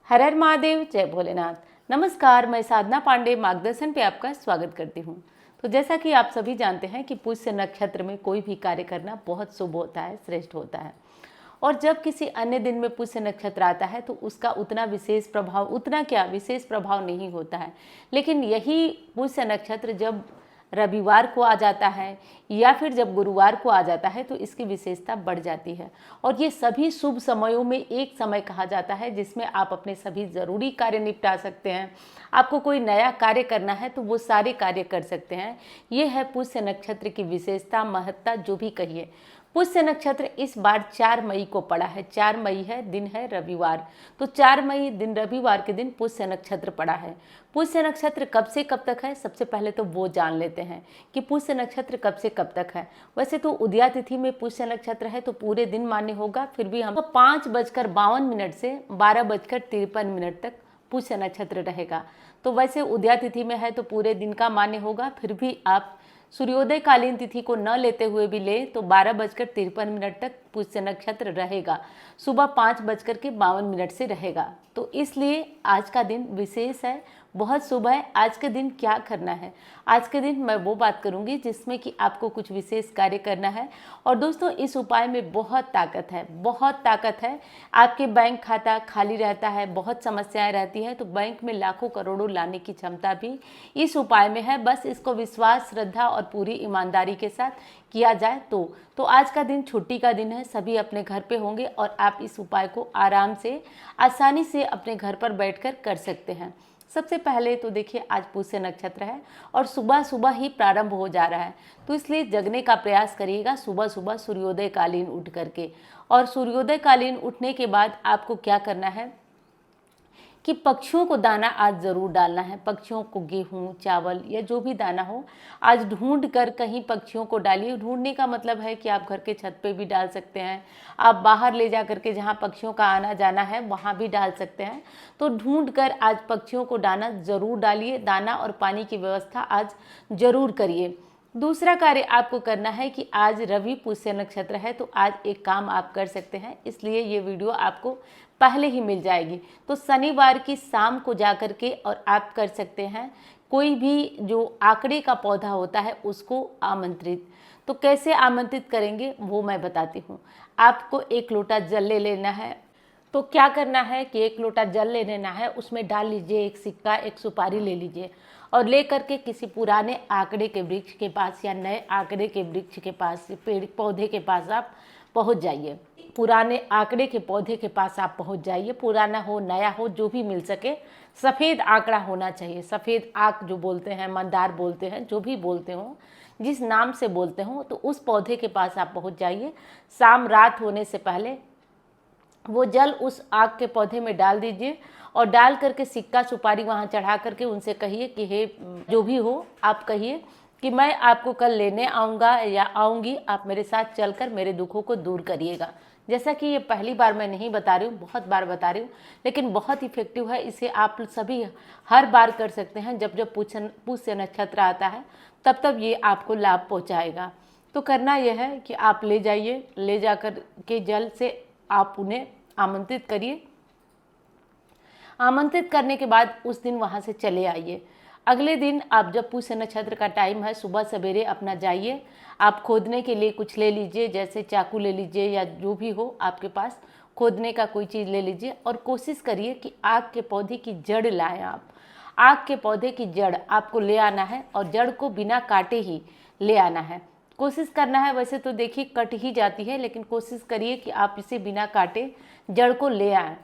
हर हर महादेव, जय भोलेनाथ। नमस्कार, मैं साधना पांडे मार्गदर्शन पे आपका स्वागत करती हूँ। तो जैसा कि आप सभी जानते हैं कि पुष्य नक्षत्र में कोई भी कार्य करना बहुत शुभ होता है, श्रेष्ठ होता है। और जब किसी अन्य दिन में पुष्य नक्षत्र आता है तो उसका उतना विशेष प्रभाव, उतना क्या विशेष प्रभाव नहीं होता है। लेकिन यही पुष्य नक्षत्र जब रविवार को आ जाता है या फिर जब गुरुवार को आ जाता है तो इसकी विशेषता बढ़ जाती है। और ये सभी शुभ समयों में एक समय कहा जाता है जिसमें आप अपने सभी ज़रूरी कार्य निपटा सकते हैं। आपको कोई नया कार्य करना है तो वो सारे कार्य कर सकते हैं। ये है पुष्य नक्षत्र की विशेषता, महत्ता, जो भी कहिए। पुष्य नक्षत्र इस बार 4 मई को पड़ा है। 4 मई है, दिन है रविवार। तो 4 मई दिन रविवार के दिन पुष्य नक्षत्र पड़ा है। पुष्य नक्षत्र कब से कब तक है, सबसे पहले तो वो जान लेते हैं कि पुष्य नक्षत्र कब से कब तक है। वैसे तो उदया तिथि में पुष्य नक्षत्र है तो पूरे दिन मान्य होगा, फिर भी हम 5:52 से 12:53 तक पुष्य नक्षत्र रहेगा। तो वैसे उदया तिथि में है तो पूरे दिन का मान्य होगा, फिर भी आप सूर्योदय कालीन तिथि को न लेते हुए भी ले तो 12:53 तक पुष्य नक्षत्र रहेगा। सुबह 5:52 से रहेगा। तो इसलिए आज का दिन विशेष है, बहुत शुभ है। आज के दिन क्या करना है, आज के दिन मैं वो बात करूंगी जिसमें कि आपको कुछ विशेष कार्य करना है। और दोस्तों, इस उपाय में बहुत ताकत है, बहुत ताकत है। आपके बैंक खाता खाली रहता है, बहुत समस्याएं रहती हैं, तो बैंक में लाखों करोड़ों लाने की क्षमता भी इस उपाय में है। बस इसको विश्वास, श्रद्धा और पूरी ईमानदारी के साथ किया जाए तो आज का दिन छुट्टी का दिन है, सभी अपने घर पे होंगे और आप इस उपाय को आराम से, आसानी से अपने घर पर बैठकर कर सकते हैं। सबसे पहले तो देखिए, आज पुष्य नक्षत्र है और सुबह सुबह ही प्रारंभ हो जा रहा है, तो इसलिए जगने का प्रयास करिएगा सुबह सुबह सूर्योदय कालीन उठ करके। और सूर्योदय कालीन उठने के बाद आपको क्या करना है कि पक्षियों को दाना आज ज़रूर डालना है। पक्षियों को गेहूँ, चावल या जो भी दाना हो आज ढूंढ कर कहीं पक्षियों को डालिए। ढूंढने का मतलब है कि आप घर के छत पे भी डाल सकते हैं, आप बाहर ले जा करके जहाँ पक्षियों का आना जाना है वहाँ भी डाल सकते हैं। तो ढूंढ कर आज पक्षियों को दाना ज़रूर डालिए, दाना और पानी की व्यवस्था आज ज़रूर करिए। दूसरा कार्य आपको करना है कि आज रवि पुष्य नक्षत्र है तो आज एक काम आप कर सकते हैं, इसलिए ये वीडियो आपको पहले ही मिल जाएगी। तो शनिवार की शाम को जा कर के और आप कर सकते हैं कोई भी जो आंकड़े का पौधा होता है उसको आमंत्रित। तो कैसे आमंत्रित करेंगे वो मैं बताती हूँ। आपको 1 लोटा जल ले लेना है। तो क्या करना है कि 1 लोटा जल ले लेना है, उसमें डाल लीजिए एक सिक्का, एक सुपारी ले लीजिए और ले करके किसी पुराने आंकड़े के वृक्ष के पास या नए आंकड़े के वृक्ष के पास, पेड़ पौधे के पास आप पहुंच जाइए। पुराने आंकड़े के पौधे के पास आप पहुंच जाइए, पुराना हो नया हो जो भी मिल सके। सफ़ेद आंकड़ा होना चाहिए, सफ़ेद आंक जो बोलते हैं, मंदार बोलते हैं, जो भी बोलते हो, जिस नाम से बोलते हो, तो उस पौधे के पास आप पहुंच जाइए। शाम रात होने से पहले वो जल उस आग के पौधे में डाल दीजिए और डाल करके सिक्का सुपारी वहाँ चढ़ा करके उनसे कहिए कि हे जो भी हो, आप कहिए कि मैं आपको कल लेने आऊँगा या आऊँगी, आप मेरे साथ चलकर मेरे दुखों को दूर करिएगा। जैसा कि ये पहली बार मैं नहीं बता रही हूँ, बहुत बार बता रही हूँ, लेकिन बहुत इफेक्टिव है। इसे आप सभी हर बार कर सकते हैं। जब जब पुष्य नक्षत्र आता है तब तब ये आपको लाभ पहुँचाएगा। तो करना यह है कि आप ले जाइए, ले जाकर के जल से आप उन्हें आमंत्रित करिए। आमंत्रित करने के बाद उस दिन वहाँ से चले आइए। अगले दिन आप जब पुष्य नक्षत्र का टाइम है, सुबह सवेरे अपना जाइए। आप खोदने के लिए कुछ ले लीजिए, जैसे चाकू ले लीजिए या जो भी हो आपके पास, खोदने का कोई चीज़ ले लीजिए और कोशिश करिए कि आग के पौधे की जड़ लाएं आप। आग के पौधे की जड़ आपको ले आना है और जड़ को बिना काटे ही ले आना है। कोशिश करना है, वैसे तो देखिए कट ही जाती है, लेकिन कोशिश करिए कि आप इसे बिना काटे जड़ को ले आएँ।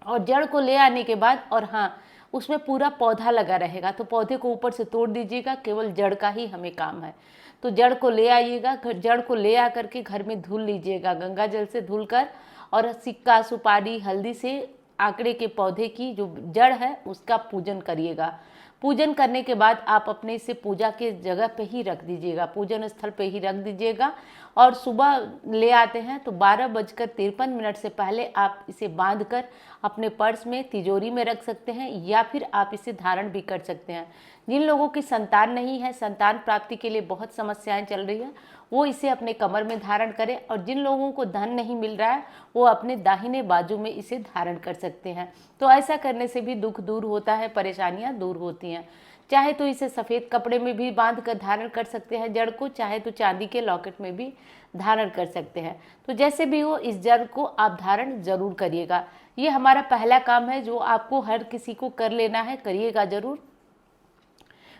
और जड़ को ले आने के बाद, और हाँ, उसमें पूरा पौधा लगा रहेगा तो पौधे को ऊपर से तोड़ दीजिएगा, केवल जड़ का ही हमें काम है। तो जड़ को ले आइएगा, जड़ को ले आ करके घर में धुल लीजिएगा, गंगा जल से धुल कर, और सिक्का सुपारी हल्दी से आंकड़े के पौधे की जो जड़ है उसका पूजन करिएगा। पूजन करने के बाद आप अपने इसे पूजा के जगह पे ही रख दीजिएगा, पूजन स्थल पे ही रख दीजिएगा। और सुबह ले आते हैं तो 12:53 से पहले आप इसे बांध कर अपने पर्स में, तिजोरी में रख सकते हैं या फिर आप इसे धारण भी कर सकते हैं। जिन लोगों की संतान नहीं है, संतान प्राप्ति के लिए बहुत समस्याएं चल रही हैं, वो इसे अपने कमर में धारण करें, और जिन लोगों को धन नहीं मिल रहा है वो अपने दाहिने बाजू में इसे धारण कर सकते हैं। तो ऐसा करने से भी दुख दूर होता है, परेशानियां दूर होती हैं। चाहे तो इसे सफ़ेद कपड़े में भी बांध कर धारण कर सकते हैं जड़ को, चाहे तो चांदी के लॉकेट में भी धारण कर सकते हैं। तो जैसे भी हो, इस जड़ को आप धारण जरूर करिएगा। ये हमारा पहला काम है जो आपको हर किसी को कर लेना है, करिएगा जरूर।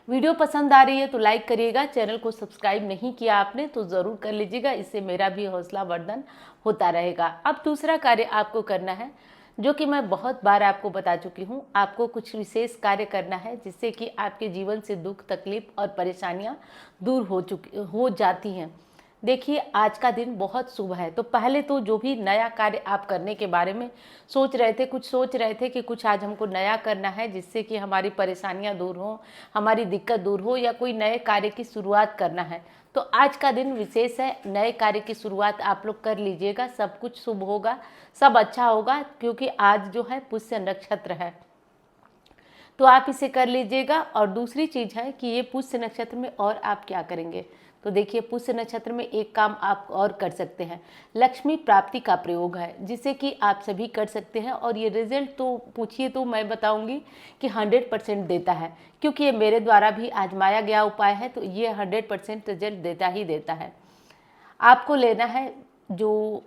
वीडियो पसंद आ रही है तो लाइक करिएगा, चैनल को सब्सक्राइब नहीं किया आपने तो ज़रूर कर लीजिएगा, इससे मेरा भी हौसला वर्धन होता रहेगा। अब दूसरा कार्य आपको करना है, जो कि मैं बहुत बार आपको बता चुकी हूँ। आपको कुछ विशेष कार्य करना है जिससे कि आपके जीवन से दुख, तकलीफ और परेशानियाँ दूर हो जाती हैं। देखिए, आज का दिन बहुत शुभ है। तो पहले तो जो भी नया कार्य आप करने के बारे में सोच रहे थे कि कुछ आज हमको नया करना है जिससे कि हमारी परेशानियां दूर हों, हमारी दिक्कत दूर हो, या कोई नए कार्य की शुरुआत करना है, तो आज का दिन विशेष है। नए कार्य की शुरुआत आप लोग कर लीजिएगा, सब कुछ शुभ होगा, सब अच्छा होगा, क्योंकि आज जो है पुष्य नक्षत्र है, तो आप इसे कर लीजिएगा। और दूसरी चीज़ है कि ये पुष्य नक्षत्र में और आप क्या करेंगे, तो देखिए, पुष्य नक्षत्र में एक काम आप और कर सकते हैं, लक्ष्मी प्राप्ति का प्रयोग है, जिसे कि आप सभी कर सकते हैं। और ये रिजल्ट तो पूछिए तो मैं बताऊंगी कि 100% देता है, क्योंकि ये मेरे द्वारा भी आजमाया गया उपाय है, तो ये 100% रिजल्ट देता ही देता है। आपको लेना है जो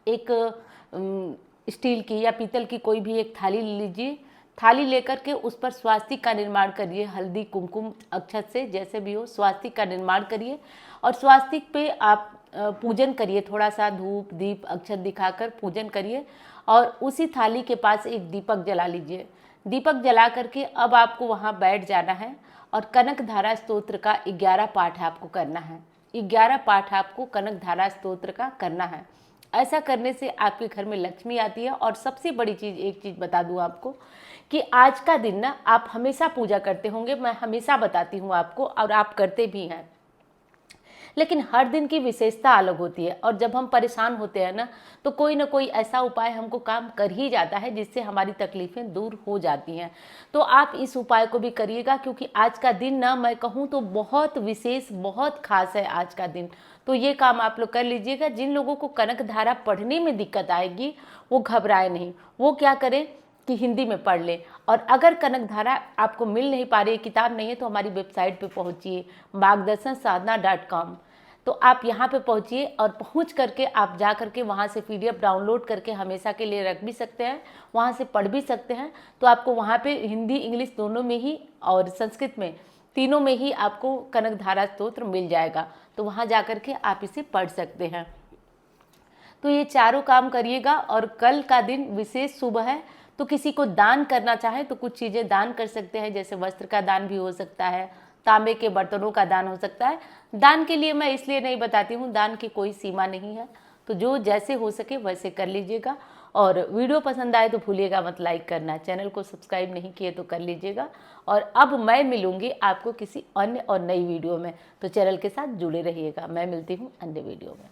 एक स्टील की या पीतल की कोई भी एक थाली लीजिए। थाली लेकर के उस पर स्वास्तिक का निर्माण करिए, हल्दी, कुमकुम, अक्षत से, जैसे भी हो स्वास्तिक का निर्माण करिए। और स्वास्तिक पे आप पूजन करिए, थोड़ा सा धूप, दीप, अक्षत दिखाकर पूजन करिए। और उसी थाली के पास एक दीपक जला लीजिए। दीपक जला करके अब आपको वहाँ बैठ जाना है और कनक धारा स्तोत्र का 11 पाठ आपको करना है। 11 पाठ आपको कनक धारा स्तोत्र का करना है। ऐसा करने से आपके घर में लक्ष्मी आती है। और सबसे बड़ी चीज़, एक चीज़ बता दूं आपको कि आज का दिन ना आप हमेशा पूजा करते होंगे, मैं हमेशा बताती हूँ आपको, और आप करते भी हैं, लेकिन हर दिन की विशेषता अलग होती है। और जब हम परेशान होते हैं ना, तो कोई ना कोई ऐसा उपाय हमको काम कर ही जाता है जिससे हमारी तकलीफ़ें दूर हो जाती हैं। तो आप इस उपाय को भी करिएगा, क्योंकि आज का दिन ना, मैं कहूँ तो बहुत विशेष, बहुत खास है आज का दिन। तो ये काम आप लोग कर लीजिएगा। जिन लोगों को कनक धारा पढ़ने में दिक्कत आएगी वो घबराए नहीं, वो क्या करें कि हिंदी में पढ़ लें। और अगर कनक धारा आपको मिल नहीं पा रही है, किताब नहीं है, तो हमारी वेबसाइट पे पहुंचिए, margdarshansadhana.com। तो आप यहाँ पे पहुँचिए, और पहुँच करके आप जा करके वहाँ से PDF डाउनलोड करके हमेशा के लिए रख भी सकते हैं, वहाँ से पढ़ भी सकते हैं। तो आपको वहाँ पे हिंदी, इंग्लिश दोनों में ही और संस्कृत में, तीनों में ही आपको कनक धारा स्तोत्र मिल जाएगा। तो वहाँ जा करके आप इसे पढ़ सकते हैं। तो ये चारों काम करिएगा। और कल का दिन विशेष शुभ है, तो किसी को दान करना चाहे तो कुछ चीज़ें दान कर सकते हैं, जैसे वस्त्र का दान भी हो सकता है, तांबे के बर्तनों का दान हो सकता है। दान के लिए मैं इसलिए नहीं बताती हूँ, दान की कोई सीमा नहीं है, तो जो जैसे हो सके वैसे कर लीजिएगा। और वीडियो पसंद आए तो भूलिएगा मत लाइक करना, चैनल को सब्सक्राइब नहीं किए तो कर लीजिएगा। और अब मैं मिलूंगी आपको किसी अन्य और नई वीडियो में, तो चैनल के साथ जुड़े रहिएगा। मैं मिलती हूँ अन्य वीडियो में।